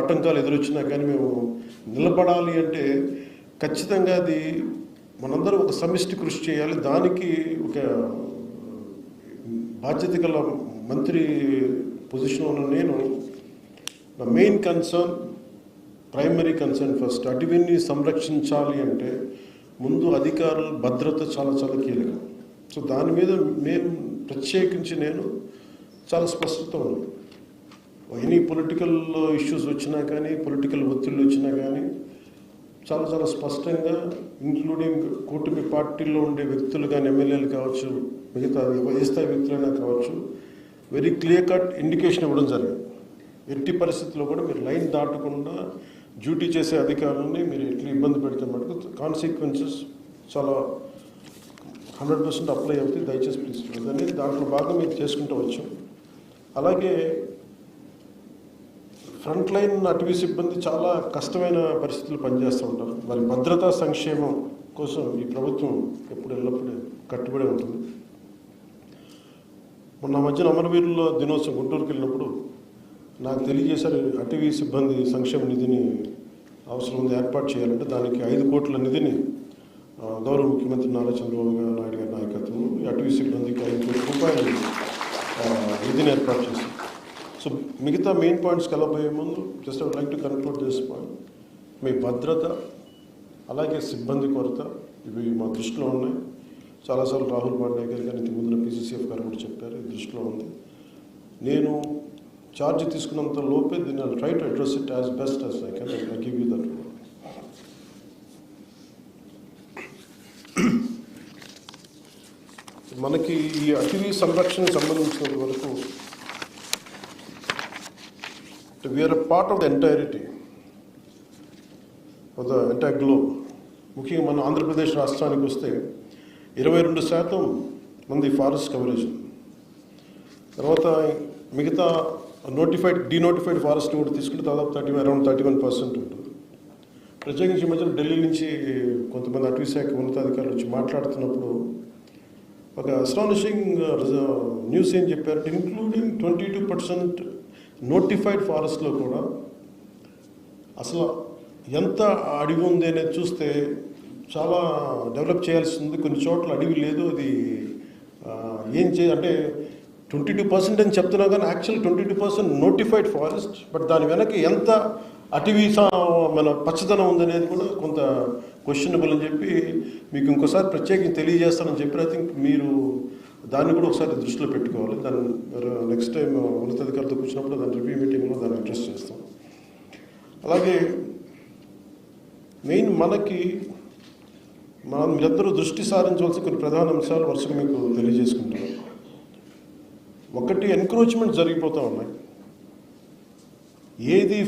ఆటంకాలు ఎదురొచ్చినా కానీ మేము నిలబడాలి అంటే ఖచ్చితంగా అది మనందరం ఒక సమిష్టి కృషి చేయాలి. దానికి ఒక బాధ్యత గల మంత్రి పొజిషన్లో ఉన్న నేను నా main concern, primary concern first అటవీని సంరక్షించాలి అంటే ముందు అధికారుల భద్రత చాలా చాలా కీలకం. సో దాని మీద మేము ప్రత్యేకించి నేను చాలా స్పష్టత ఉంది. ఎనీ పొలిటికల్ ఇష్యూస్ వచ్చినా కానీ, పొలిటికల్ ఒత్తిళ్ళు వచ్చినా కానీ చాలా చాలా స్పష్టంగా, ఇంక్లూడింగ్ కూటమి పార్టీల్లో ఉండే వ్యక్తులు కానీ, ఎమ్మెల్యేలు కావచ్చు, మిగతా ఏ స్థాయి వ్యక్తులైనా కావచ్చు, వెరీ క్లియర్ కట్ ఇండికేషన్ ఇవ్వడం జరిగింది. ఎట్టి పరిస్థితుల్లో కూడా మీరు లైన్ దాటకుండా డ్యూటీ చేసే అధికారులని మీరు ఎట్లా ఇబ్బంది పెడితే మటుకు కాన్సిక్వెన్సెస్ చాలా 100% అప్లై అవుతాయి. దయచేసి ప్లీజ్ అనేది దాంట్లో భాగం మీరు చేసుకుంటూ వచ్చాం. అలాగే ఫ్రంట్ లైన్ అటవీ సిబ్బంది చాలా కష్టమైన పరిస్థితులు పనిచేస్తూ ఉంటారు. వారి భద్రతా సంక్షేమం కోసం ఈ ప్రభుత్వం ఎల్లప్పుడూ కట్టుబడి ఉంటుంది. మొన్న మధ్యన అమరవీరుల దినోత్సవం గుంటూరుకి వెళ్ళినప్పుడు నాకు తెలియజేశారు, అటవీ సిబ్బంది సంక్షేమ నిధిని అవసరం ఉంది, ఏర్పాటు చేయాలంటే దానికి 5 కోట్ల నిధిని గౌరవ ముఖ్యమంత్రి నారా చంద్రబాబు నాయుడు గారి నాయకత్వం అటవీ సిబ్బందికి 5 కోట్ల రూపాయలు నిధిని ఏర్పాటు చేశారు. సో మిగతా మెయిన్ పాయింట్స్కి వెళ్ళబోయే ముందు just I would like to conclude this point. మీ భద్రత అలాగే సిబ్బంది కొరత ఇవి మా దృష్టిలో ఉన్నాయి. చాలాసార్లు రాహుల్ పాండే గారు కానీ ఇంతకు ముందున పీసీసీఎఫ్ గారు కూడా చెప్పారు, ఈ దృష్టిలో ఉంది. నేను ఛార్జ్ తీసుకున్నంత లోపే దీన్ని try to address it as best as I can. I give you that. మనకి ఈ అటవీ సంరక్షణకు సంబంధించినంత వరకు we're a part of the entirety of the entire globe. ముఖ్యంగా మన ఆంధ్రప్రదేశ్ రాష్ట్రానికి వస్తే 22% మంది ఫారెస్ట్ కవరేజ్, తర్వాత మిగతా డీనోటిఫైడ్ ఫారెస్ట్ కూడా తీసుకుంటే దాదాపు అరౌండ్ 31% ఉంటుంది. ప్రత్యేకించి మధ్యలో ఢిల్లీ నుంచి కొంతమంది అటవీ శాఖ ఉన్నతాధికారులు వచ్చి మాట్లాడుతున్నప్పుడు ఒక అస్టానిషింగ్ న్యూస్ ఏం చెప్పారంటే, ఇంక్లూడింగ్ 22% నోటిఫైడ్ ఫారెస్ట్లో కూడా అసలు ఎంత అడవి ఉంది అనేది చూస్తే చాలా డెవలప్ చేయాల్సి ఉంది. కొన్ని చోట్ల అడవి లేదు. అది ఏం అంటే 22% అని చెప్తున్నా కానీ యాక్చువల్ 22% నోటిఫైడ్ ఫారెస్ట్. బట్ దాని వెనక ఎంత అటవీ మన పచ్చదనం ఉందనేది కూడా కొంత క్వశ్చనబుల్ అని చెప్పి మీకు ఇంకోసారి ప్రత్యేకంగా తెలియజేస్తానని చెప్పి ఐ థింక్ మీరు దాన్ని కూడా ఒకసారి దృష్టిలో పెట్టుకోవాలి. దాన్ని నెక్స్ట్ టైం ఉన్నతాధికారులతో కూర్చున్నప్పుడు దాని రివ్యూ మీటింగ్లో దాన్ని అడ్రస్ చేస్తాం. అలాగే మెయిన్ మీరందరూ దృష్టి సారించవలసిన కొన్ని ప్రధాన అంశాలు వరుసగా మీకు తెలియజేసుకుంటాం. ఒకటి, ఎన్క్రోచ్మెంట్ జరిగిపోతూ ఉన్నాయి. ఏది